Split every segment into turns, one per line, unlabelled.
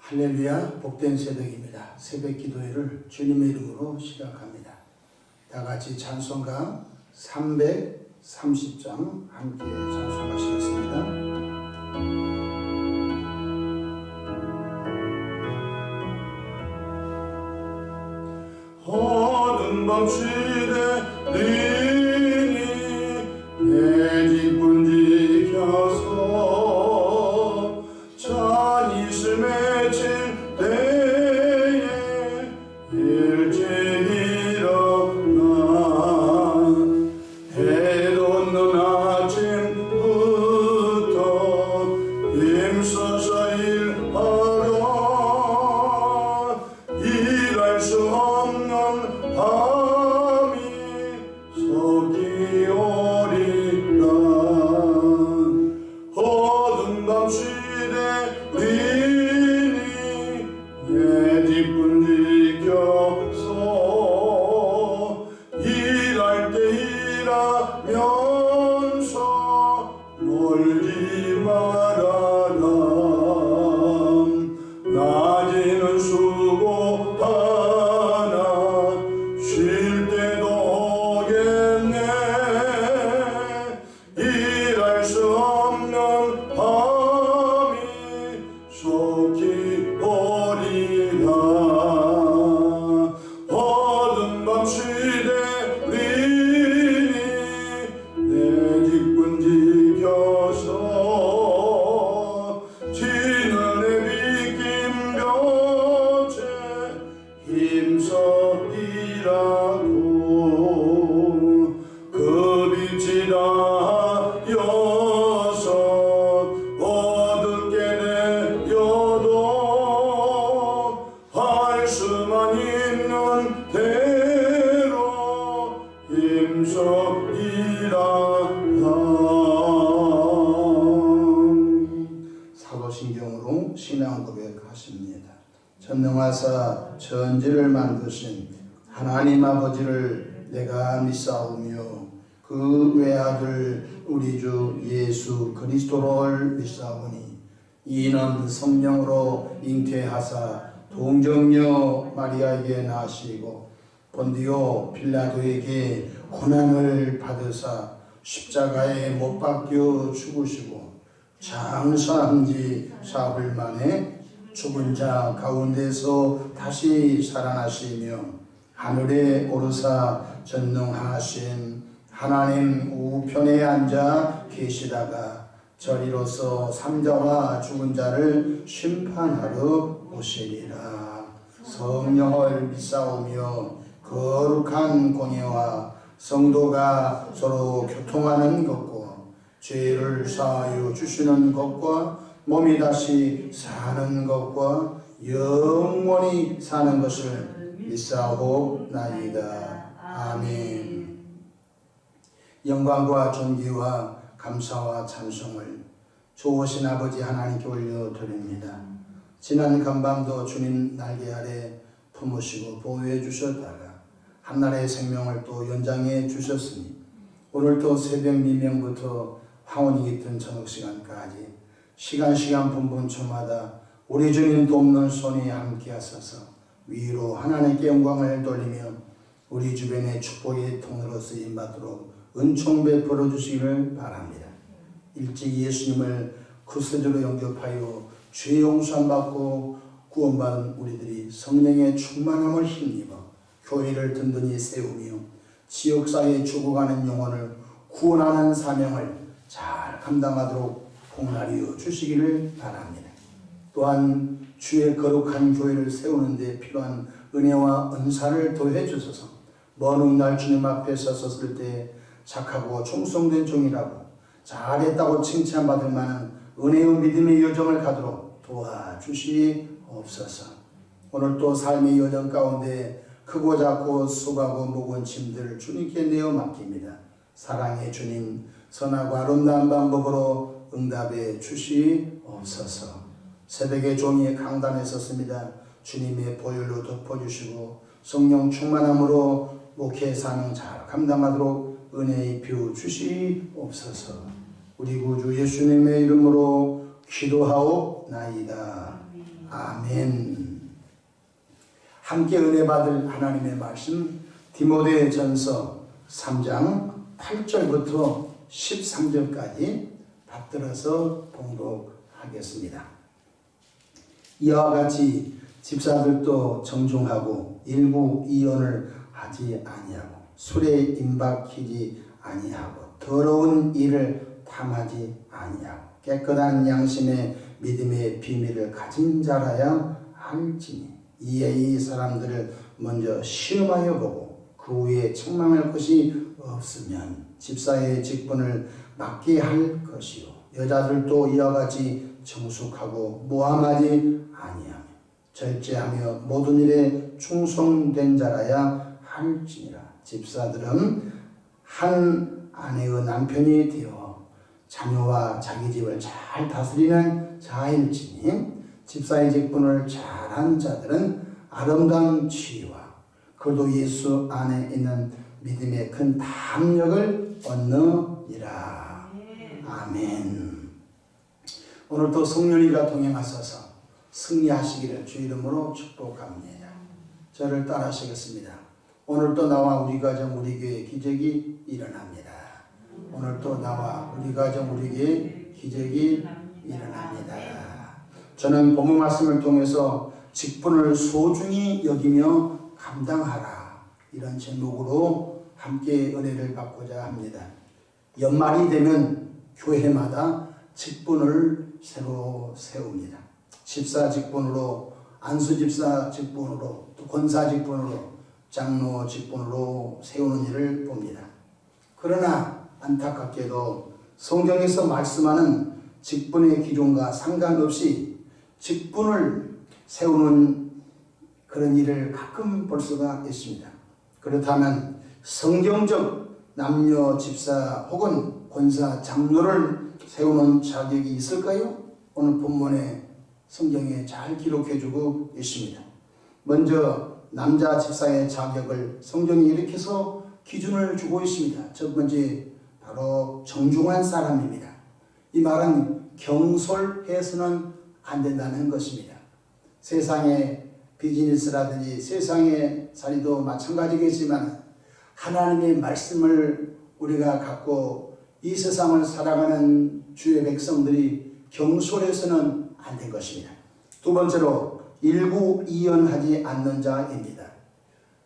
할렐루야, 복된 새벽입니다. 새벽 기도회를 주님의 이름으로 시작합니다. 다 같이 찬송가 330장 함께 찬송하시겠습니다. 어두운 밤 시대 린이 내 뒷문 지켜서 잔이슬 맺힌 때에 일찍 일어나 해 돋는 아침부터 힘써서 일하라. 일할 수 없는 밤이 속이 오리라. 어두운 밤 시대 린이 내 뒷문 지켜서 일할 때 일하면서 놀지 말아라. 낮에는 수고하나 쉴 때도 오겠네. 일할 수 없는 밤이 속히 오리라. 어두운 밤 시대 린이 내 뒷문 지켜서 지는 내 비긴 볕에 힘써 일하고 그 빛이 닿여서 어둡게 되어도 할 수만 있는 대로 힘써 일하라. 사도신경으로 신앙 고백하십니다. 전능하사 천지를 만드신 하나님 아버지를 내가 믿사오며 그 외아들 우리 주 예수 그리스도를 믿사오니 이는 성령으로 잉태하사 동정녀 마리아에게 나시고 본디오 빌라도에게 고난을 받으사 십자가에 못 박혀 죽으시고 장사한 지 사흘 만에 죽은 자 가운데서 다시 살아나시며 하늘에 오르사 전능하신 하나님 우편에 앉아 계시다가 저리로서 삼자와 죽은 자를 심판하러 오시리라. 성령을 믿사오며 거룩한 공예와 성도가 서로 교통하는 것과 죄를 사하여 주시는 것과 몸이 다시 사는 것과 영원히 사는 것을 믿사오나이다. 아멘. 영광과 존귀와 감사와 찬송을 좋으신 아버지 하나님께 올려드립니다. 지난 간밤도 주님 날개 아래 품으시고 보호해 주셨다가 한날의 생명을 또 연장해 주셨으니 오늘도 새벽 미명부터 황혼이 깃든 저녁 시간까지 시간 분분초마다 우리 주님 돕는 손이 함께 하셔서 위로 하나님께 영광을 돌리며 우리 주변의 축복의 통로로 쓰임받도록 은총 베풀어 주시기를 바랍니다. 일찍 예수님을 구세주로 영접하여 죄 용서함 받고 구원받은 우리들이 성령의 충만함을 힘입어 교회를 든든히 세우며 지역사회에 죽어가는 영혼을 구원하는 사명을 잘 감당하도록 복날이어 주시기를 바랍니다. 또한 주의 거룩한 교회를 세우는 데 필요한 은혜와 은사를 더해 주소서. 먼 훗날 주님 앞에 섰을 때 착하고 충성된 종이라고 잘했다고 칭찬받을 만한 은혜와 믿음의 여정을 가도록 도와주시옵소서. 오늘 또 삶의 여정 가운데 크고 작고 수고하고 무거운 짐들을 주님께 내어 맡깁니다. 사랑의 주님, 선하고 아름다운 방법으로 응답해 주시옵소서. 새벽에 종이 강단에 섰습니다. 주님의 보혈로 덮어주시고 성령 충만함으로 목회 사명 잘 감당하도록 은혜 입혀 주시옵소서. 우리 구주 예수님의 이름으로 기도하옵나이다. 아멘. 함께 은혜 받을 하나님의 말씀 디모데전서 3장 8절부터 13절까지 받들어서 봉독하겠습니다. 이와 같이 집사들도 정중하고 일부 이언을 하지 아니하고 술에 임박히지 아니하고 더러운 일을 탐하지 아니하고 깨끗한 양심의 믿음의 비밀을 가진 자라야 할지니 이에 이 사람들을 먼저 시험하여 보고 그 후에 책망할 것이 없으면 집사의 직분을 맡게 할 것이요 여자들도 이와 같이 정숙하고 모함하지 아니하며 절제하며 모든 일에 충성된 자라야 할지니라. 집사들은 한 아내의 남편이 되어 자녀와 자기 집을 잘 다스리는 자일지니 집사의 직분을 잘한 자들은 아름다운 지위와 그도 예수 안에 있는 믿음의 큰 담력을 얻느니라. 아멘. 오늘도 성령이가 동행하셔서 승리하시기를 주 이름으로 축복합니다. 저를 따라하시겠습니다. 오늘도 나와 우리 가정 우리 교회 기적이 일어납니다. 오늘도 나와 우리 가정 우리 교회 기적이 일어납니다. 저는 본문 말씀을 통해서 직분을 소중히 여기며 감당하라 이런 제목으로 함께 은혜를 받고자 합니다. 연말이 되면 교회마다 직분을 새로 세웁니다. 집사 직분으로, 안수집사 직분으로, 또 권사 직분으로, 장로 직분으로 세우는 일을 봅니다. 그러나 안타깝게도 성경에서 말씀하는 직분의 기준과 상관없이 직분을 세우는 그런 일을 가끔 볼 수가 있습니다. 그렇다면 성경적 남녀 집사 혹은 권사 장로를 세우는 자격이 있을까요? 오늘 본문에 성경에 잘 기록해주고 있습니다. 먼저 남자 집사의 자격을 성경이 이렇게 해서 기준을 주고 있습니다. 첫 번째 바로 정중한 사람입니다. 이 말은 경솔해서는 안 된다는 것입니다. 세상의 비즈니스라든지 세상의 살이도 마찬가지겠지만 하나님의 말씀을 우리가 갖고 이 세상을 살아가는 주의 백성들이 경솔해서는 안 된 것입니다. 두 번째로 일구이연하지 않는 자입니다.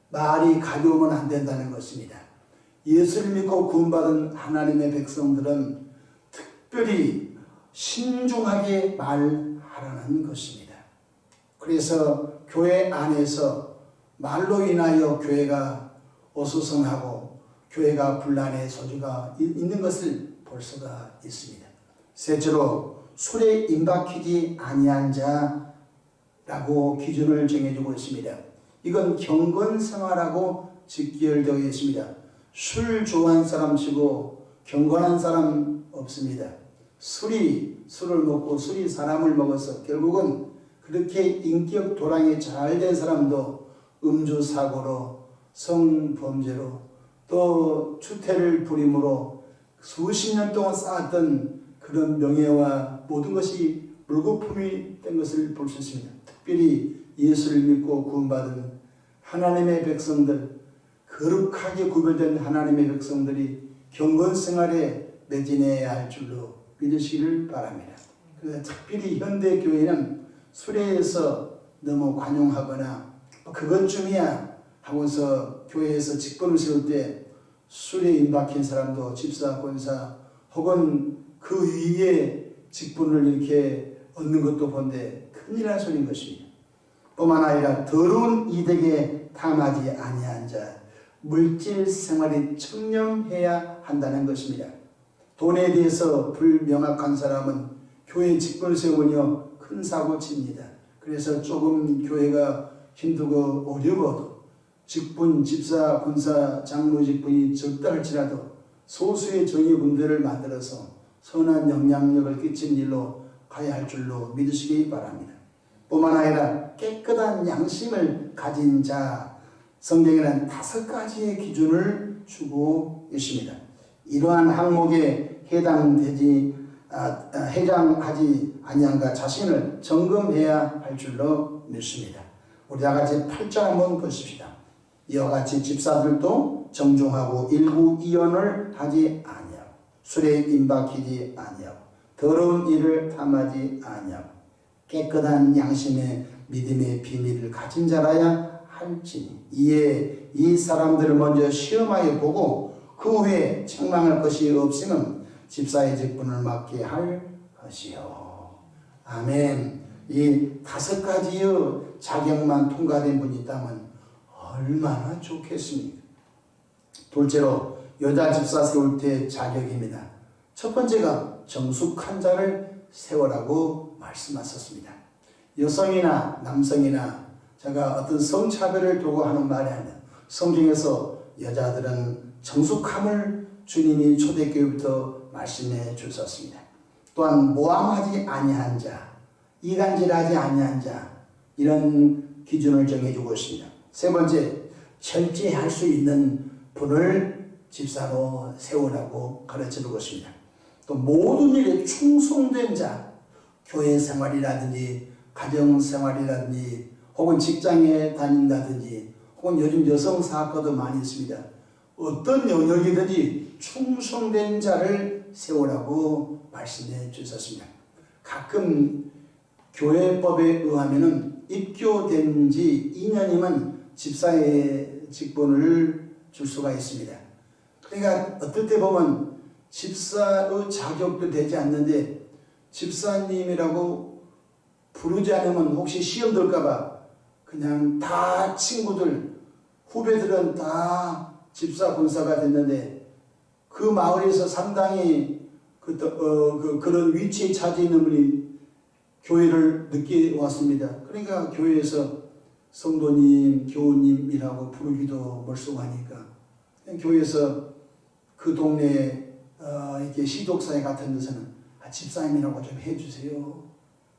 말이 가벼우면 안 된다는 것입니다. 예수를 믿고 구원받은 하나님의 백성들은 특별히 신중하게 말하라는 것입니다. 그래서 교회 안에서 말로 인하여 교회가 어수선하고 교회가 분란의 소지가 있는 것을 볼 수가 있습니다. 셋째로 술에 임박히지 아니한 자라고 기준을 정해주고 있습니다. 이건 경건생활하고 직결되어 있습니다. 술 좋아하는 사람 치고 경건한 사람 없습니다. 술을 먹고 술이 사람을 먹어서 결국은 그렇게 인격 도량이 잘 된 사람도 음주 사고로 성범죄로 또 추태를 부림으로 수십 년 동안 쌓았던 그런 명예와 모든 것이 물거품이 된 것을 볼 수 있습니다. 특별히 예수를 믿고 구원받은 하나님의 백성들, 거룩하게 구별된 하나님의 백성들이 경건생활에 매진해야 할 줄로 믿으시기를 바랍니다. 그래서 특별히 현대교회는 술에서 너무 관용하거나 그것쯤이야 하고서 교회에서 직분을 세울 때 술에 임박힌 사람도 집사, 권사 혹은 그 위에 직분을 이렇게 얻는 것도 본데 큰일 날 소리인 것입니다. 뿐만 아니라 더러운 이득에 탐하지 아니한 자, 물질 생활에 청렴해야 한다는 것입니다. 돈에 대해서 불명확한 사람은 교회 직분을 세우며 큰 사고 칩니다. 그래서 조금 교회가 힘들고 어려워도 직분, 집사, 권사, 장로 직분이 적다 할지라도 소수의 정의군들을 만들어서 선한 영향력을 끼친 일로 가야 할 줄로 믿으시기 바랍니다. 뿐만 아니라 깨끗한 양심을 가진 자, 성경에는 5가지의 기준을 주고 있습니다. 이러한 항목에 해당되지 해장하지 아니한가 자신을 점검해야 할 줄로 믿습니다. 우리 다 같이 8절 한번 보십시다. 이와 같이 집사들도 정중하고 일구이연을 하지 아니하고 술에 임박히지 아니하고 더러운 일을 탐하지 아니하고 깨끗한 양심의 믿음의 비밀을 가진 자라야 할지니 이에 이 사람들을 먼저 시험하여 보고 그 후에 책망할 것이 없으면 집사의 직분을 맡게 할 것이요. 아멘. 이 5가지의 자격만 통과된 분이 있다면 얼마나 좋겠습니까? 둘째로 여자 집사 세울 때 자격입니다. 첫 번째가 정숙한 자를 세우라고 말씀하셨습니다. 여성이나 남성이나 제가 어떤 성차별을 두고 하는 말이 아니라 성경에서 여자들은 정숙함을 주님이 초대교회부터 말씀해 주셨습니다. 또한 모함하지 아니한 자, 이간질하지 아니한 자, 이런 기준을 정해주고 있습니다. 세 번째, 절제할 수 있는 분을 집사로 세우라고 가르쳐주고 있습니다. 또 모든 일에 충성된 자, 교회 생활이라든지 가정생활이라든지 혹은 직장에 다닌다든지 혹은 요즘 여성 사학과도 많이 있습니다. 어떤 영역이든지 충성된 자를 세우라고 말씀해 주셨습니다. 가끔 교회법에 의하면은 입교된 지 2년이면 집사의 직분을 줄 수가 있습니다. 그러니까 어떨 때 보면 집사의 자격도 되지 않는데 집사님이라고 부르지 않으면 혹시 시험 들까봐 그냥 다 친구들, 후배들은 다 집사 권사가 됐는데 그 마을에서 상당히 그런 위치에 차지해 있는 분이 교회를 늦게 왔습니다. 그러니까 교회에서 성도님, 교우님이라고 부르기도 멀쩡하니까 교회에서 그 동네 이렇게 시독사회 같은 데서는 집사님이라고 좀 해주세요.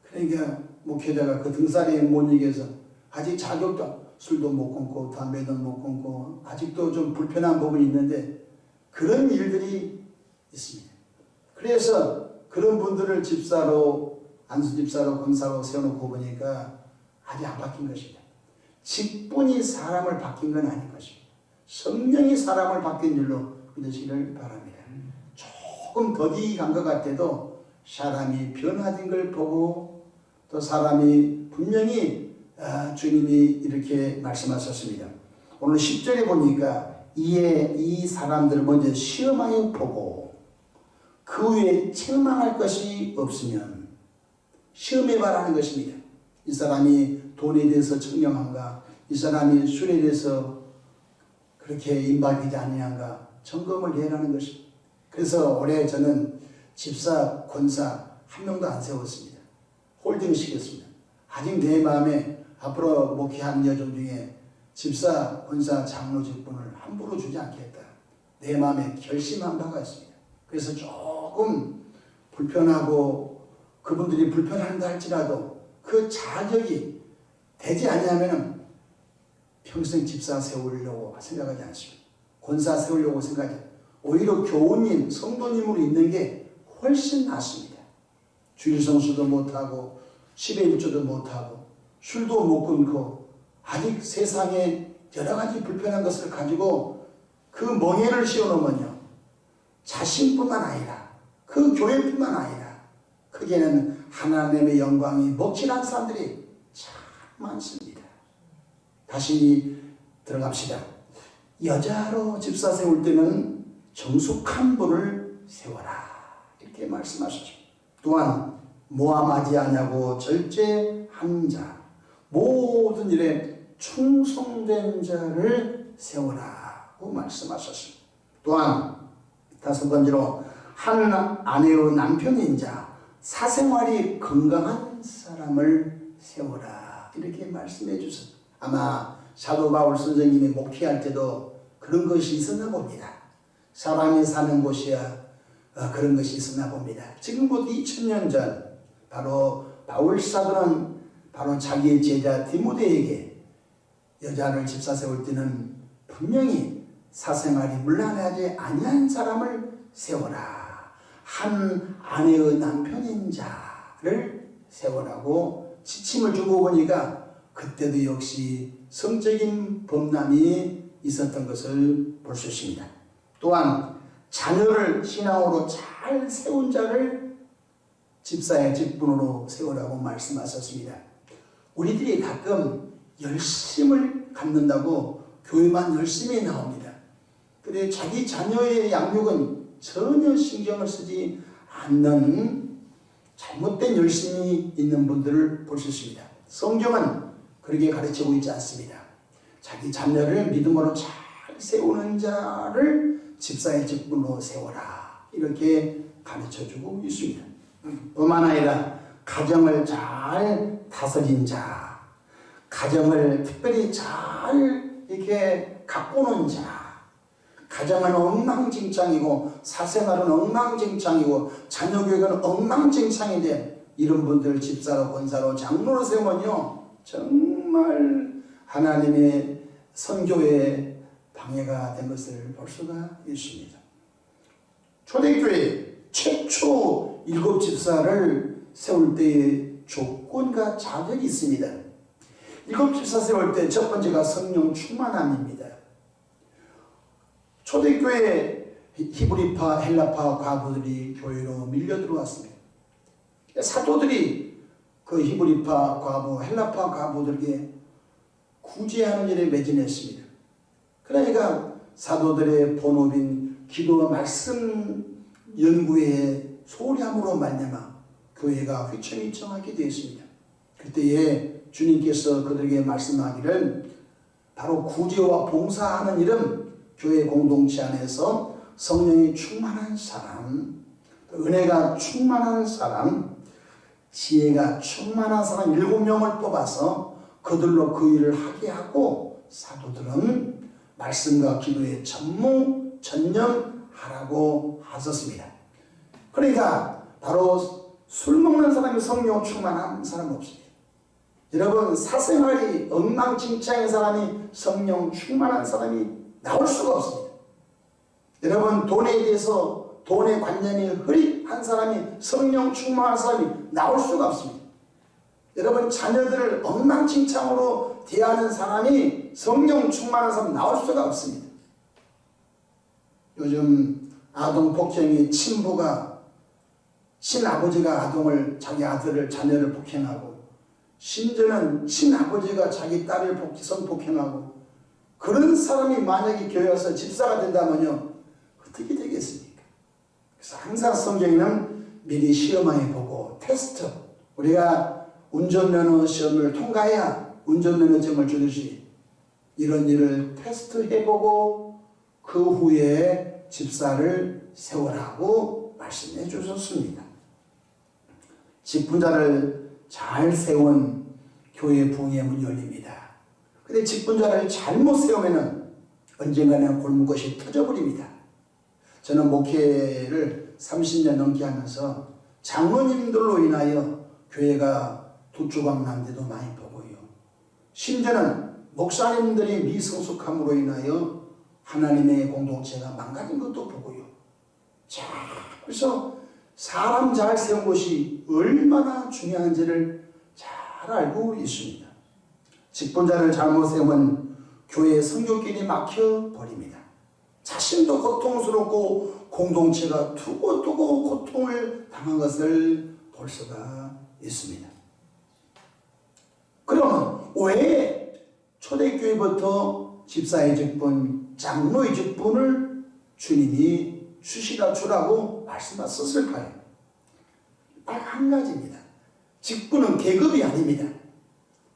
그러니까 목회자가 그 등살에 못 이겨서 아직 자격도 술도 못 끊고 담배도 못 끊고 아직도 좀 불편한 부분이 있는데 그런 일들이 있습니다. 그래서 그런 분들을 집사로 안수집사로 권사로 세워놓고 보니까 아직 안 바뀐 것입니다. 직분이 사람을 바뀐 건 아닌 것입니다. 성령이 사람을 바뀐 줄로 믿으시기를 바랍니다. 조금 더디 간 것 같아도 사람이 변화된 걸 보고 또 사람이 분명히 주님이 이렇게 말씀하셨습니다. 오늘 10절에 보니까 이에 이 사람들을 먼저 시험하여 보고 그 후에 책망할 것이 없으면 시험해봐라는 것입니다. 이 사람이 돈에 대해서 청렴한가, 이 사람이 술에 대해서 그렇게 임박이지 아니한가 점검을 해라는 것입니다. 그래서 올해 저는 집사, 권사 한 명도 안 세웠습니다. 홀딩 시켰습니다. 아직 내 마음에 앞으로 목회한 여종 중에 집사, 권사, 장로 직분을 함부로 주지 않겠다. 내 마음에 결심한 바가 있습니다. 그래서 조금 불편하고 그분들이 불편한다 할지라도 그 자격이 되지 않으면 평생 집사 세우려고 생각하지 않습니다. 권사 세우려고 생각하지 않습니다. 오히려 교우님, 성도님으로 있는 게 훨씬 낫습니다. 주일 성수도 못하고 10의 1조도 못하고 술도 못 끊고 아직 세상에 여러 가지 불편한 것을 가지고 그 멍에를 씌워놓으면요 자신뿐만 아니라 그 교회뿐만 아니라 크게는 하나님의 영광이 먹칠한 사람들이 참 많습니다. 다시 들어갑시다. 여자로 집사 세울 때는 정숙한 분을 세워라 이렇게 말씀하셨죠. 또한 모함하지 아니하고 절제한 자, 모든 일에 충성된 자를 세워라고 말씀하셨습니다. 또한 다섯 번째로 한 아내의 남편인 자, 사생활이 건강한 사람을 세워라 이렇게 말씀해 주셨습니다. 아마 사도 바울 선생님이 목회할 때도 그런 것이 있었나 봅니다. 사람이 사는 곳이야 그런 것이 있었나 봅니다. 지금부터 2000년 전 바로 바울 사도는 바로 자기의 제자 디모데에게 여자를 집사 세울 때는 분명히 사생활이 문란하지 아니한 사람을 세워라. 한 아내의 남편인 자를 세우라고 지침을 주고 보니까 그때도 역시 성적인 범람이 있었던 것을 볼 수 있습니다. 또한 자녀를 신앙으로 잘 세운 자를 집사의 직분으로 세우라고 말씀하셨습니다. 우리들이 가끔 열심을 갖는다고 교회만 열심히 나옵니다. 그런데 자기 자녀의 양육은 전혀 신경을 쓰지 않는 잘못된 열심이 있는 분들을 볼 수 있습니다. 성경은 그렇게 가르치고 있지 않습니다. 자기 자녀를 믿음으로 잘 세우는 자를 집사의 직분으로 세워라, 이렇게 가르쳐주고 있습니다. 뿐만 아니라 가정을 잘 다스린 자, 가정을 특별히 잘 이렇게 가꾸는 자, 가정은 엉망진창이고 사생활은 엉망진창이고 자녀교육은 엉망진창인데 이런 분들 집사로 권사로 장로로 세우면요 정말 하나님의 선교에 방해가 된 것을 볼 수가 있습니다. 초대교회 최초 7 집사를 세울 때의 조건과 자격이 있습니다. 7 집사 세울 때 첫 번째가 성령 충만함입니다. 초대교회 히브리파, 헬라파 과부들이 교회로 밀려 들어왔습니다. 사도들이 그 히브리파 과부, 헬라파 과부들에게 구제하는 일에 매진했습니다. 그러니까 사도들의 본업인 기도와 말씀 연구에 소홀함으로 말미암아 교회가 휘청휘청하게 되었습니다. 그때에 주님께서 그들에게 말씀하기를 바로 구제와 봉사하는 일은 교회 공동체 안에서 성령이 충만한 사람, 은혜가 충만한 사람, 지혜가 충만한 사람 7명을 뽑아서 그들로 그 일을 하게 하고 사도들은 말씀과 기도에 전념하라고 하셨습니다. 그러니까 바로 술 먹는 사람이 성령 충만한 사람은 없습니다. 여러분, 사생활이 엉망진창인 사람이 성령 충만한 사람이 나올 수가 없습니다. 여러분, 돈에 대해서 돈의 관념이 흐릿한 사람이 성령 충만한 사람이 나올 수가 없습니다. 여러분, 자녀들을 엉망진창으로 대하는 사람이 성령 충만한 사람이 나올 수가 없습니다. 요즘 아동 폭행의 친부가 친아버지가 자기 아들을 자녀를 폭행하고 심지어는 친아버지가 자기 딸을 성폭행하고 그런 사람이 만약에 교회 와서 집사가 된다면요 어떻게 되겠습니까? 그래서 항상 성경에는 미리 시험하게 보고 테스트, 우리가 운전면허 시험을 통과해야 운전면허증을 주듯이 이런 일을 테스트해보고 그 후에 집사를 세우라고 말씀해 주셨습니다. 직분자를 잘 세운 교회 부흥의 문이 열립니다. 근데 직분자를 잘못 세우면 언젠가는 골무것이 터져버립니다. 저는 목회를 30년 넘게 하면서 장로님들로 인하여 교회가 두추광난 데도 많이 보고요. 심지어는 목사님들이 미성숙함으로 인하여 하나님의 공동체가 망가진 것도 보고요. 자, 그래서 사람 잘 세운 것이 얼마나 중요한지를 잘 알고 있습니다. 직분자를 잘못 세우면 교회의 성교길이 막혀버립니다. 자신도 고통스럽고 공동체가 두고두고 고통을 당한 것을 볼 수가 있습니다. 그러면 왜 초대교회부터 집사의 직분, 장로의 직분을 주님이 주라고 말씀하셨을까요? 딱 한 가지입니다. 직분은 계급이 아닙니다.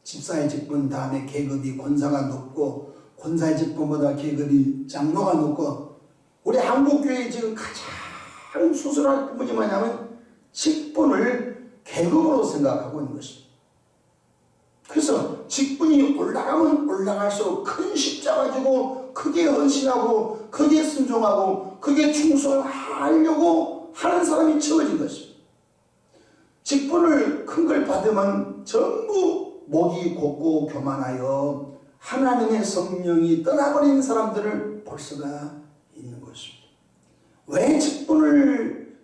집사의 직분 다음에 계급이 권사가 높고 권사의 직분보다 계급이 장로가 높고 우리 한국교회의 지금 가장 수술할 부분이 뭐냐면 직분을 계급으로 생각하고 있는 것입니다. 그래서 직분이 올라가면 올라갈수록 큰 십자가 지고 크게 헌신하고 크게 순종하고 크게 충성하려고 하는 사람이 채워진 것입니다. 직분을 큰 걸 받으면 전부 목이 곧고 교만하여 하나님의 성령이 떠나버린 사람들을 볼 수가 있는 것입니다. 왜 직분을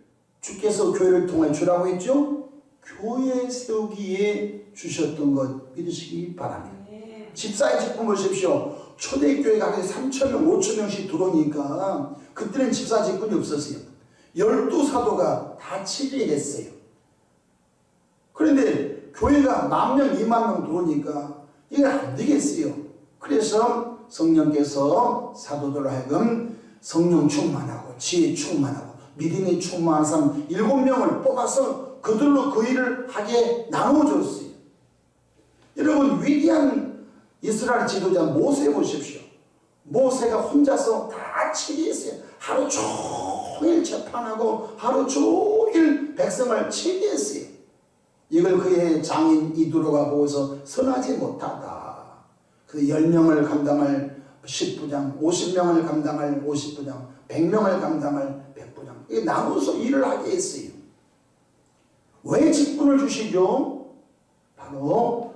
주께서 교회를 통해 주라고 했죠? 교회 세우기에 주셨던 것 믿으시기 바랍니다. 집사의 직분 보십시오. 초대교회가 3,000명, 5,000명씩 들어오니까 그때는 집사 직분이 없었어요. 12사도가 다 치리했어요. 그런데 교회가 10,000명, 20,000명 들어오니까 이게 안 되겠어요. 그래서 성령께서 사도들로 하여금 성령 충만하고 지혜 충만하고 믿음이 충만한 사람 7명을 뽑아서 그들로 그 일을 하게 나누어줬어요. 여러분, 위대한 이스라엘 지도자 모세 보십시오. 모세가 혼자서 다 치리했어요. 하루 종일 재판하고 하루 종일 백성을 치리했어요. 이걸 그의 장인 이두로가 보고서 선하지 못하다. 그 10명을 감당할 10부장, 50명을 감당할 50부장, 100명을 감당할 100부장. 이게 나눠서 일을 하게 했어요. 왜 직분을 주시죠? 바로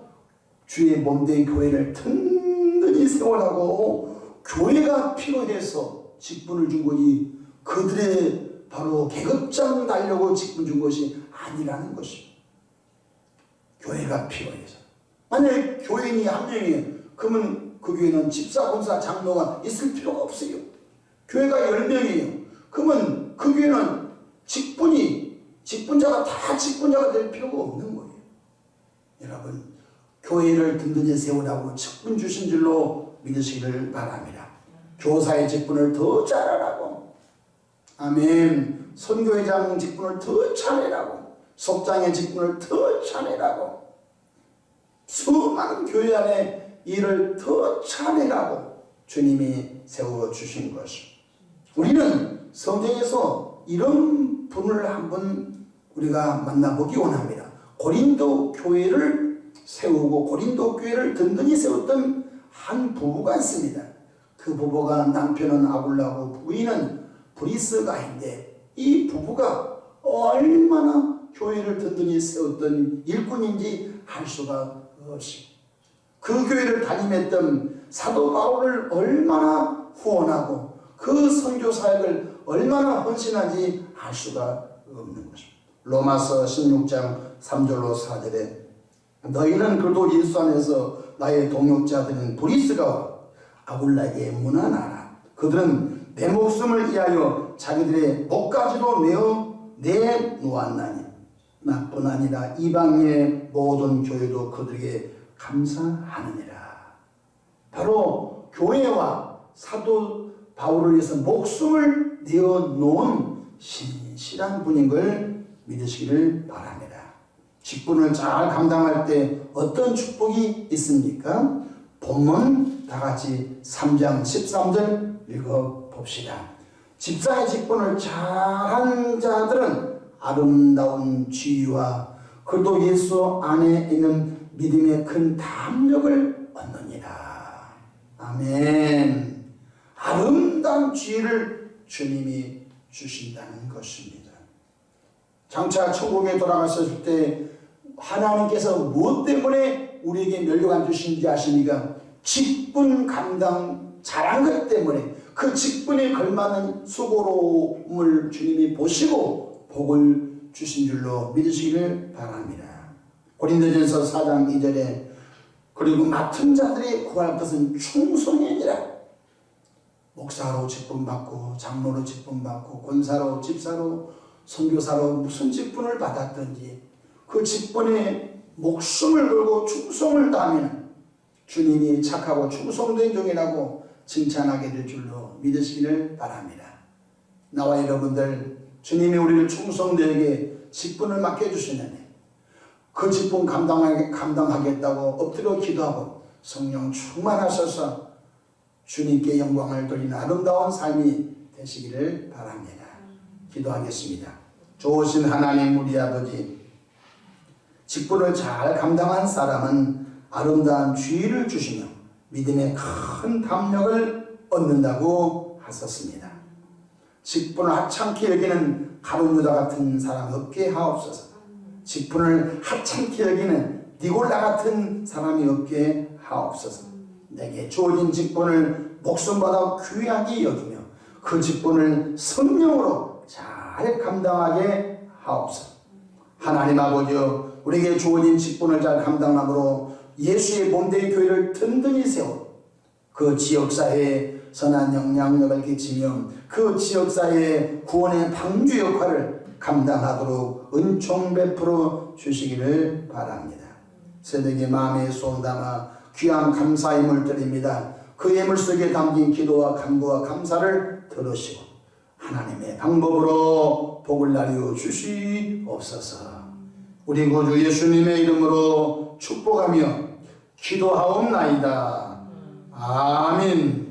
주의 몸된 교회를 든든히 세우라고 교회가 필요해서 직분을 준 거지 그들의 바로 계급장 달려고 직분 준 것이 아니라는 것입니다. 교회가 필요해서. 만약에 교인이 한 명이에요. 그러면 그 교회는 집사, 권사, 장로가 있을 필요가 없어요. 교회가 10명이에요. 그러면 그 교회는 직분자가 다 직분자가 될 필요가 없는 거예요. 여러분, 교회를 든든히 세우라고 직분 주신 줄로 믿으시기를 바랍니다. 교사의 직분을 더 잘하라고, 아멘. 선교회장 직분을 더 잘하라고, 속장의 직분을 더 잘하라고, 수많은 교회 안에 일을 더 잘하라고 주님이 세워주신 것입니다. 우리는 성경에서 이런 분을 한번 우리가 만나보기 원합니다. 고린도 교회를 세우고 고린도 교회를 든든히 세웠던 한 부부가 있습니다. 그 부부가 남편은 아굴라고 부인은 브리스가인데 이 부부가 얼마나 교회를 든든히 세웠던 일꾼인지 알 수가 없습니다. 그 교회를 담임했던 사도 바울을 얼마나 후원하고 그 선교 사역을 얼마나 헌신한지 알 수가 없는 것입니다. 로마서 16장 3절로 4절에 너희는 그도 예수 안에서 나의 동역자들인 브리스가와 아굴라에게 문안하라. 그들은 내 목숨을 위하여 자기들의 목까지도 내놓았나니 나뿐 아니라 이방의 모든 교회도 그들에게 감사하느니라. 바로 교회와 사도 바울을 위해서 목숨을 내어놓은 신실한 분인 걸 믿으시기를 바랍니다. 직분을 잘 감당할 때 어떤 축복이 있습니까? 본문 다 같이 3장 13절 읽어봅시다. 집사의 직분을 잘한 자들은 아름다운 지위와 그리스도 예수 안에 있는 믿음의 큰 담력을 얻느니라. 아멘. 아름다운 지위를 주님이 주신다는 것입니다. 장차 천국에 돌아갔을 때 하나님께서 무엇 때문에 우리에게 면류관 안 주신지 아십니까? 직분 감당 잘한 것 때문에 그 직분에 걸맞는 수고로움을 주님이 보시고 복을 주신 줄로 믿으시기를 바랍니다. 고린도전서 4장 2절에 그리고 맡은 자들이 구할 것은 충성이 아니라 목사로 직분받고 장로로 직분받고 권사로 집사로 선교사로 무슨 직분을 받았든지 그 직분에 목숨을 걸고 충성을 다하면 주님이 착하고 충성된 종이라고 칭찬하게 될 줄로 믿으시기를 바랍니다. 나와 여러분들 주님이 우리를 충성되게 직분을 맡겨주시는데 그 직분 감당하겠다고 엎드려 기도하고 성령 충만하셔서 주님께 영광을 돌리는 아름다운 삶이 되시기를 바랍니다. 기도하겠습니다. 좋으신 하나님 우리 아버지, 직분을 잘 감당한 사람은 아름다운 지위를 주시며 믿음의 큰 담력을 얻는다고 하셨습니다. 직분을 하찮게 여기는 가룟 유다 같은 사람 없게 하옵소서. 직분을 하찮게 여기는 니골라 같은 사람이 없게 하옵소서. 내게 주어진 직분을 목숨보다 귀하게 여기며 그 직분을 성령으로 잘 감당하게 하옵소서. 하나님 아버지여, 우리에게 주어진 직분을 잘 감당함으로 예수의 몸된 교회를 든든히 세워 그 지역사회에 선한 영향력을 끼치며 그 지역사회의 구원의 방주 역할을 감당하도록 은총 베풀어 주시기를 바랍니다. 새벽에 마음에 손 담아 귀한 감사 예물 드립니다. 그 예물 속에 담긴 기도와 간구와 감사를 들으시고 하나님의 방법으로 복을 나누어 주시옵소서. 우리 구주 예수님의 이름으로 축복하며 기도하옵나이다. 아멘.